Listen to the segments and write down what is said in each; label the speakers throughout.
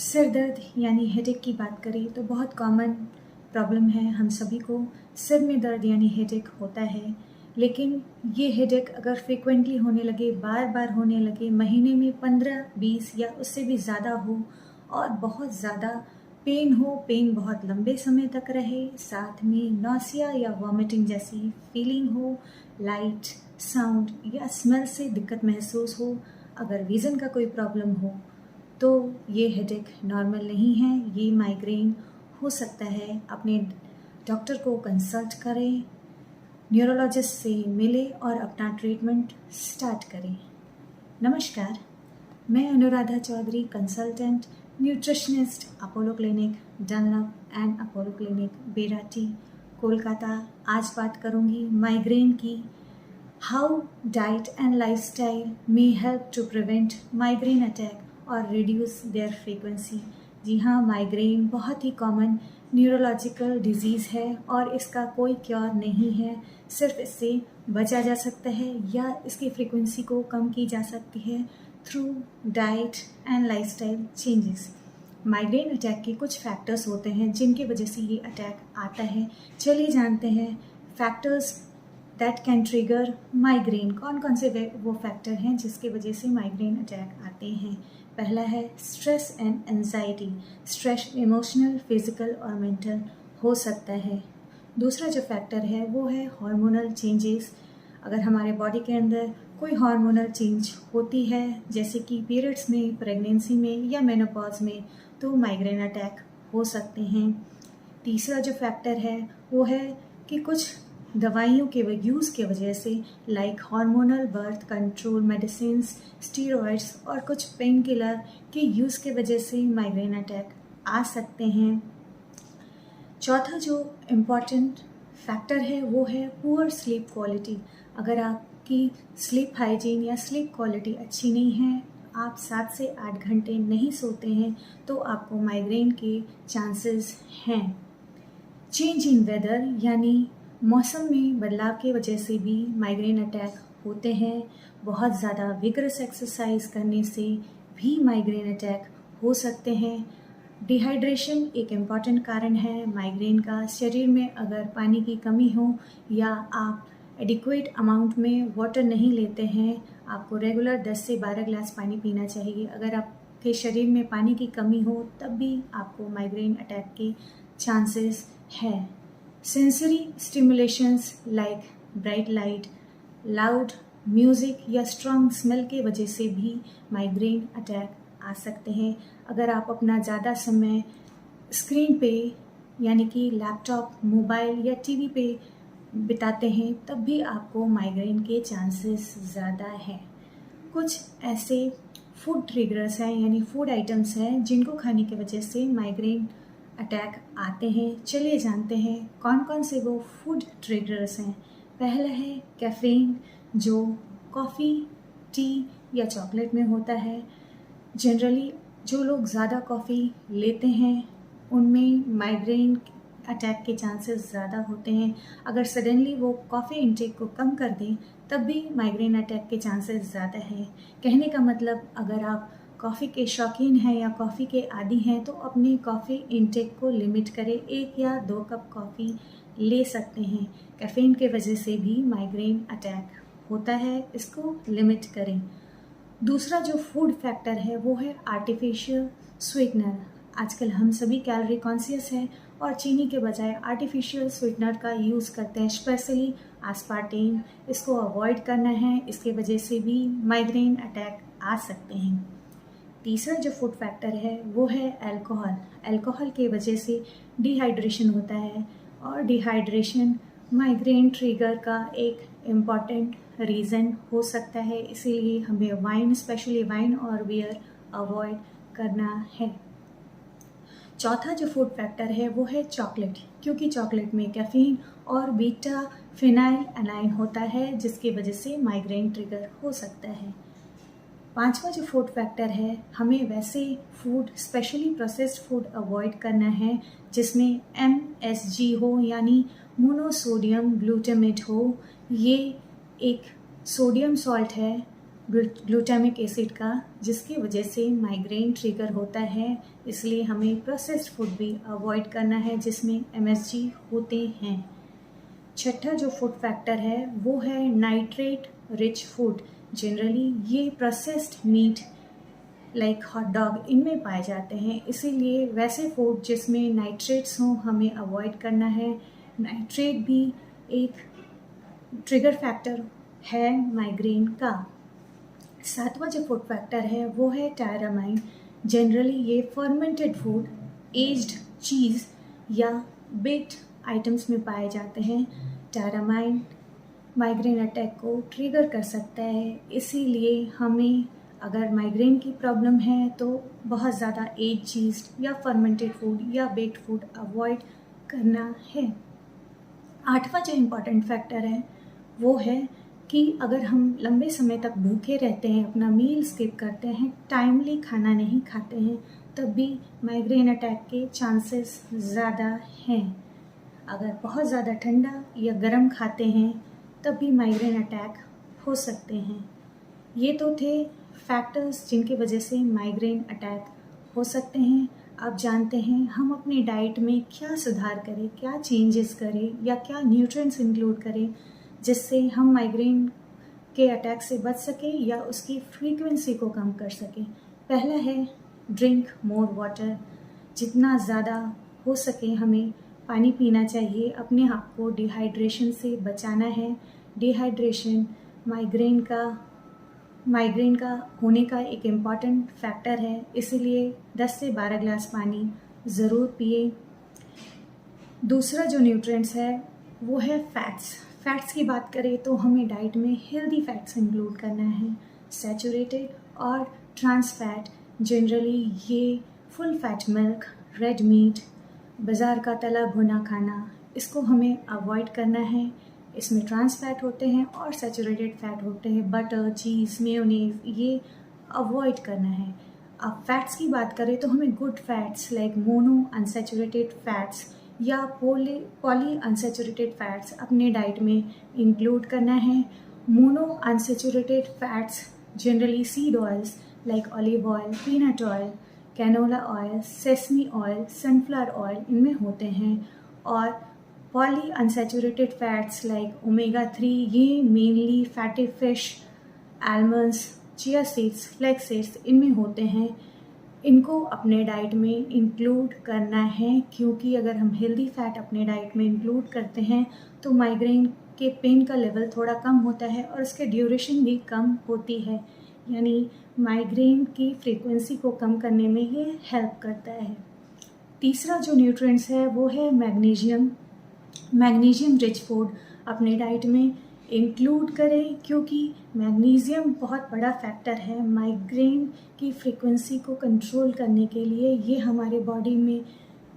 Speaker 1: सिर दर्द यानी हेडेक की बात करें तो बहुत कॉमन प्रॉब्लम है। हम सभी को सिर में दर्द यानी हेडेक होता है, लेकिन ये हेडेक अगर फ्रिक्वेंटली होने लगे, बार बार होने लगे, महीने में 15-20 या उससे भी ज़्यादा हो और बहुत ज़्यादा पेन हो, पेन बहुत लंबे समय तक रहे, साथ में नौसिया या वॉमिटिंग जैसी फीलिंग हो, लाइट, साउंड या स्मेल से दिक्कत महसूस हो, अगर विज़न का कोई प्रॉब्लम हो तो ये हेडेक नॉर्मल नहीं है, ये माइग्रेन हो सकता है। अपने डॉक्टर को कंसल्ट करें, न्यूरोलॉजिस्ट से मिलें और अपना ट्रीटमेंट स्टार्ट करें। नमस्कार, मैं Anuradha Chaudhary, consultant nutritionist, Apollo clinic Dunlop and Apollo clinic Berati, Kolkata. आज बात करूंगी माइग्रेन की। How diet and lifestyle may help to prevent migraine attack और रिड्यूस देयर फ्रीक्वेंसी। जी हाँ, माइग्रेन बहुत ही कॉमन न्यूरोलॉजिकल डिजीज़ है और इसका कोई क्योर नहीं है। सिर्फ इससे बचा जा सकता है या इसकी फ्रीक्वेंसी को कम की जा सकती है through diet and lifestyle changes. Migraine attack के कुछ फैक्टर्स होते हैं जिनकी वजह से ये अटैक आता है। चलिए जानते हैं factors that can trigger migraine. कौन कौन से वो फैक्टर हैं जिसकी वजह से माइग्रेन अटैक आते हैं। पहला है stress and anxiety. Stress emotional, physical और मेंटल हो सकता है। दूसरा जो फैक्टर है वो है हार्मोनल चेंजेस। अगर हमारे बॉडी के अंदर कोई हार्मोनल चेंज होती है, जैसे कि पीरियड्स में, प्रेगनेंसी में या मेनोपॉज में, तो माइग्रेन अटैक हो सकते हैं। तीसरा जो फैक्टर है वो है कि कुछ दवाइयों के यूज़ की वजह से, like hormonal birth control medicines, steroids और कुछ पेन किलर के यूज़ की वजह से माइग्रेन अटैक आ सकते हैं। चौथा जो इम्पॉर्टेंट फैक्टर है वो है पुअर स्लीप क्वालिटी। अगर आपकी स्लीप हाइजीन या स्लीप क्वालिटी अच्छी नहीं है, आप 7 से 8 घंटे नहीं सोते हैं, तो आपको माइग्रेन के चांसेस हैं। चेंज इन वेदर यानी मौसम में बदलाव की वजह से भी माइग्रेन अटैक होते हैं। बहुत ज़्यादा विगरस एक्सरसाइज करने से भी माइग्रेन अटैक हो सकते हैं। डिहाइड्रेशन एक इम्पॉर्टेंट कारण है माइग्रेन का। शरीर में अगर पानी की कमी हो या आप एडिक्वेट अमाउंट में वाटर नहीं लेते हैं, आपको रेगुलर 10 से 12 ग्लास पानी पीना चाहिए। अगर आपके शरीर में पानी की कमी हो तब भी आपको माइग्रेन अटैक के चांसेस है। Sensory stimulations like bright light, loud music या स्ट्रॉन्ग स्मेल के वजह से भी माइग्रेन अटैक आ सकते हैं। अगर आप अपना ज़्यादा समय स्क्रीन पे यानी कि लैपटॉप, मोबाइल या टीवी पे बिताते हैं, तब भी आपको माइग्रेन के चांसेस ज़्यादा हैं। कुछ ऐसे फूड ट्रिगर्स हैं यानी फूड आइटम्स हैं जिनको खाने की वजह से माइग्रेन अटैक आते हैं। चलिए जानते हैं कौन कौन से वो फूड ट्रिगर्स हैं। पहला है कैफ़ीन, जो कॉफ़ी, टी या चॉकलेट में होता है। जनरली जो लोग ज़्यादा कॉफ़ी लेते हैं उनमें माइग्रेन अटैक के चांसेस ज़्यादा होते हैं। अगर सडनली वो कॉफ़ी इंटेक को कम कर दें तब भी माइग्रेन अटैक के चांसेस ज़्यादा हैं। कहने का मतलब, अगर आप कॉफ़ी के शौकीन हैं या कॉफ़ी के आदी हैं तो अपनी कॉफ़ी इंटेक को लिमिट करें। 1 या 2 कप कॉफ़ी ले सकते हैं। कैफ़ीन के वजह से भी माइग्रेन अटैक होता है, इसको लिमिट करें। दूसरा जो फूड फैक्टर है वो है आर्टिफिशियल स्वीटनर। आजकल हम सभी कैलोरी कॉन्शियस हैं और चीनी के बजाय आर्टिफिशियल स्वीटनर का यूज़ करते हैं, स्पेशली आस्पार्टेम। इसको अवॉइड करना है, इसके वजह से भी माइग्रेन अटैक आ सकते हैं। तीसरा जो फूड फैक्टर है वो है अल्कोहल। अल्कोहल के वजह से डिहाइड्रेशन होता है और डिहाइड्रेशन माइग्रेन ट्रिगर का एक इम्पॉर्टेंट रीज़न हो सकता है। इसीलिए हमें वाइन, स्पेशली वाइन और बियर अवॉइड करना है। चौथा जो फूड फैक्टर है वो है चॉकलेट, क्योंकि चॉकलेट में कैफ़ीन और बीटा फिनाइल एनाइन होता है जिसकी वजह से माइग्रेन ट्रिगर हो सकता है। पांचवा जो फूड फैक्टर है, हमें वैसे food, specially processed food avoid करना है जिसमें MSG हो यानी मोनोसोडियम ग्लूटामेट हो। ये एक सोडियम सॉल्ट है ग्लूटामिक एसिड का, जिसकी वजह से माइग्रेन ट्रिगर होता है। इसलिए हमें प्रोसेस्ड फूड भी अवॉइड करना है जिसमें MSG होते हैं। छठा जो फूड फैक्टर है वो है नाइट्रेट रिच फूड। जनरली ये processed meat like hot dog इनमें पाए जाते हैं, इसीलिए वैसे फूड जिसमें नाइट्रेट्स हों हमें अवॉइड करना है। नाइट्रेट भी एक ट्रिगर फैक्टर है माइग्रेन का। सातवां जो फूड फैक्टर है वो है टायरामाइन। जनरली ये फर्मेंटेड फूड, एज्ड चीज़ या बेक्ड आइटम्स में पाए जाते हैं। टायरामाइन माइग्रेन अटैक को ट्रिगर कर सकता है, इसीलिए हमें अगर माइग्रेन की प्रॉब्लम है तो बहुत ज़्यादा एज चीज़ या फर्मेंटेड फूड या बेक्ड फूड अवॉइड करना है। आठवां जो इम्पॉर्टेंट फैक्टर है वो है कि अगर हम लंबे समय तक भूखे रहते हैं, अपना मील स्किप करते हैं, टाइमली खाना नहीं खाते हैं, तब भी माइग्रेन अटैक के चांसेस ज़्यादा हैं। अगर बहुत ज़्यादा ठंडा या गर्म खाते हैं तब भी माइग्रेन अटैक हो सकते हैं। ये तो थे फैक्टर्स जिनकी वजह से माइग्रेन अटैक हो सकते हैं। आप जानते हैं हम अपनी डाइट में क्या सुधार करें, क्या चेंजेस करें या क्या न्यूट्रिएंट्स इंक्लूड करें जिससे हम माइग्रेन के अटैक से बच सकें या उसकी फ्रीक्वेंसी को कम कर सकें। पहला है ड्रिंक मोर वाटर। जितना ज़्यादा हो सके हमें पानी पीना चाहिए, अपने आप को डिहाइड्रेशन से बचाना है। डिहाइड्रेशन माइग्रेन का होने का एक इम्पॉर्टेंट फैक्टर है, इसीलिए 10 से 12 ग्लास पानी ज़रूर पिए। दूसरा जो न्यूट्रिएंट्स है वो है फैट्स। फैट्स की बात करें तो हमें डाइट में हेल्दी फैट्स इंक्लूड करना है। सैचुरेटेड और ट्रांस फैट, जनरली ये full fat milk, red meat, बाज़ार का तला भुना खाना, इसको हमें अवॉइड करना है। इसमें ट्रांस फैट होते हैं और सैचुरेटेड फैट होते हैं। बटर, चीज़, मेयोनीज ये अवॉइड करना है। अब फैट्स की बात करें तो हमें good fats like mono unsaturated fats या पॉली अनसैचुरेटेड फैट्स अपने डाइट में इंक्लूड करना है। Mono unsaturated fats generally seed oils like olive oil, peanut oil, canola oil, sesame oil, sunflower oil इनमें होते हैं। और poly unsaturated fats like omega 3 ये mainly fatty fish, almonds, chia seeds, flax seeds इनमें होते हैं। इनको अपने डाइट में इंक्लूड करना है, क्योंकि अगर हम हेल्दी फैट अपने डाइट में इंक्लूड करते हैं तो माइग्रेन के पेन का लेवल थोड़ा कम होता है और उसके ड्यूरेशन भी कम होती है, यानी माइग्रेन की फ्रीक्वेंसी को कम करने में ये हेल्प करता है। तीसरा जो न्यूट्रिएंट्स है वो है मैग्नीशियम। मैग्नीशियम रिच फूड अपने डाइट में इंक्लूड करें, क्योंकि मैग्नीशियम बहुत बड़ा फैक्टर है माइग्रेन की फ्रीक्वेंसी को कंट्रोल करने के लिए। ये हमारे बॉडी में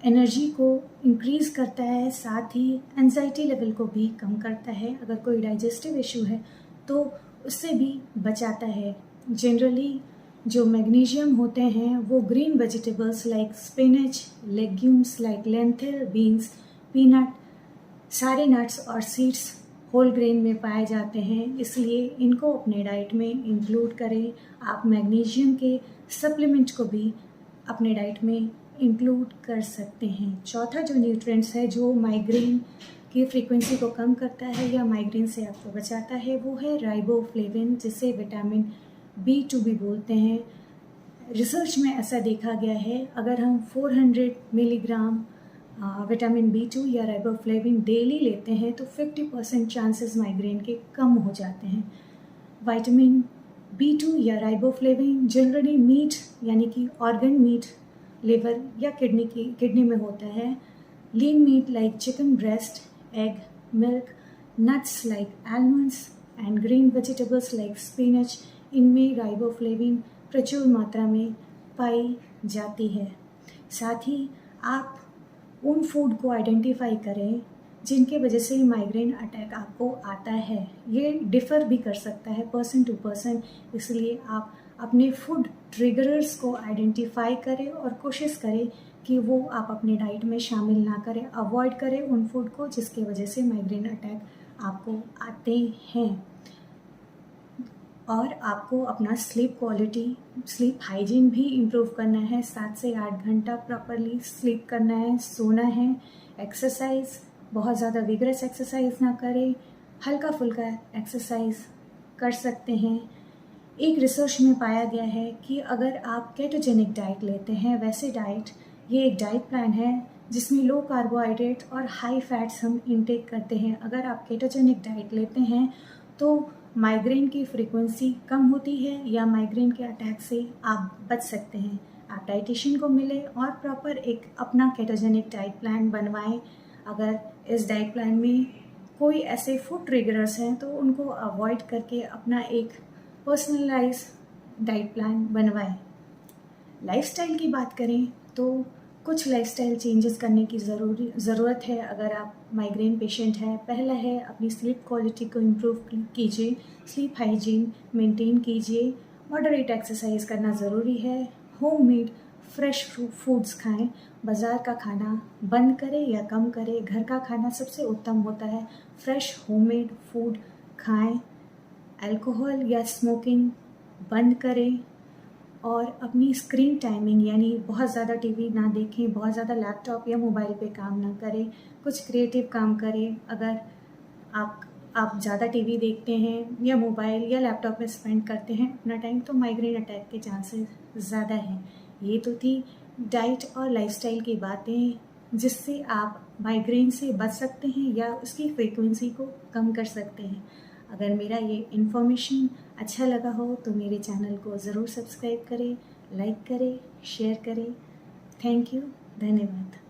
Speaker 1: एनर्जी को इंक्रीज़ करता है, साथ ही एंजाइटी लेवल को भी कम करता है। अगर कोई डाइजेस्टिव इशू है तो उससे भी बचाता है। जनरली जो मैग्नीशियम होते हैं वो green vegetables like spinach, legumes like lentil, beans, peanut, सारे नट्स और सीड्स होल ग्रेन में पाए जाते हैं, इसलिए इनको अपने डाइट में इंक्लूड करें। आप मैग्नीशियम के सप्लीमेंट को भी अपने डाइट में इंक्लूड कर सकते हैं। चौथा जो न्यूट्रिएंट्स है जो माइग्रेन की फ्रीक्वेंसी को कम करता है या माइग्रेन से आपको बचाता है वो है राइबोफ्लेविन, जिसे विटामिन B2 भी बोलते हैं। रिसर्च में ऐसा देखा गया है, अगर हम 400 मिलीग्राम विटामिन B2 या राइबोफ्लेविन डेली लेते हैं तो 50% चांसेस माइग्रेन के कम हो जाते हैं। विटामिन B2 या राइबोफ्लेविन जनरली मीट यानी कि ऑर्गन मीट, लिवर या किडनी में होता है। Lean meat like chicken breast, egg, milk, nuts like almonds and green vegetables like spinach, इनमें राइबोफ्लेविन प्रचुर मात्रा में पाई जाती है। साथ ही आप उन फूड को आइडेंटिफाई करें जिनके वजह से माइग्रेन अटैक आपको आता है। ये डिफ़र भी कर सकता है पर्सन टू पर्सन, इसलिए आप अपने फूड ट्रिगर्स को आइडेंटिफाई करें और कोशिश करें कि वो आप अपने डाइट में शामिल ना करें, अवॉइड करें उन फूड को जिसके वजह से माइग्रेन अटैक आपको आते हैं। और आपको अपना स्लीप क्वालिटी, स्लीप हाइजीन भी इम्प्रूव करना है। 7 से 8 घंटा प्रॉपरली स्लीप करना है, सोना है। एक्सरसाइज, बहुत ज़्यादा विगरस एक्सरसाइज ना करें, हल्का फुल्का एक्सरसाइज कर सकते हैं। एक रिसर्च में पाया गया है कि अगर आप केटोजेनिक डाइट लेते हैं, वैसे डाइट, ये एक डाइट प्लान है जिसमें लो कार्बोहाइड्रेट और हाई फैट्स हम इंटेक करते हैं। अगर आप केटोजेनिक डाइट लेते हैं तो माइग्रेन की फ्रीक्वेंसी कम होती है या माइग्रेन के अटैक से आप बच सकते हैं। आप डाइटिशियन को मिले और प्रॉपर एक अपना केटोजेनिक डाइट प्लान बनवाएं। अगर इस डाइट प्लान में कोई ऐसे फूड ट्रिगर्स हैं तो उनको अवॉइड करके अपना एक पर्सनलाइज डाइट प्लान बनवाएं। लाइफस्टाइल की बात करें तो कुछ लाइफस्टाइल चेंजेस करने की ज़रूरत है अगर आप माइग्रेन पेशेंट हैं। पहला है, अपनी स्लीप क्वालिटी को इम्प्रूव कीजिए, स्लीप हाइजीन मेंटेन कीजिए, मॉडरेट एक्सरसाइज करना ज़रूरी है, होममेड फ्रेश फूड्स खाएं, बाज़ार का खाना बंद करें या कम करें, घर का खाना सबसे उत्तम होता है। फ्रेश होममेड फूड खाएं, अल्कोहल या स्मोकिंग बंद करें और अपनी स्क्रीन टाइमिंग यानी बहुत ज़्यादा टीवी ना देखें, बहुत ज़्यादा लैपटॉप या मोबाइल पे काम ना करें, कुछ क्रिएटिव काम करें। अगर आप ज़्यादा टीवी देखते हैं या मोबाइल या लैपटॉप में स्पेंड करते हैं अपना टाइम, तो माइग्रेन अटैक के चांसेस ज़्यादा हैं। ये तो थी डाइट और लाइफस्टाइल की बातें जिससे आप माइग्रेन से बच सकते हैं या उसकी फ्रीक्वेंसी को कम कर सकते हैं। अगर मेरा ये इन्फॉर्मेशन अच्छा लगा हो तो मेरे चैनल को ज़रूर सब्सक्राइब करें, लाइक करें, शेयर करें। थैंक यू, धन्यवाद।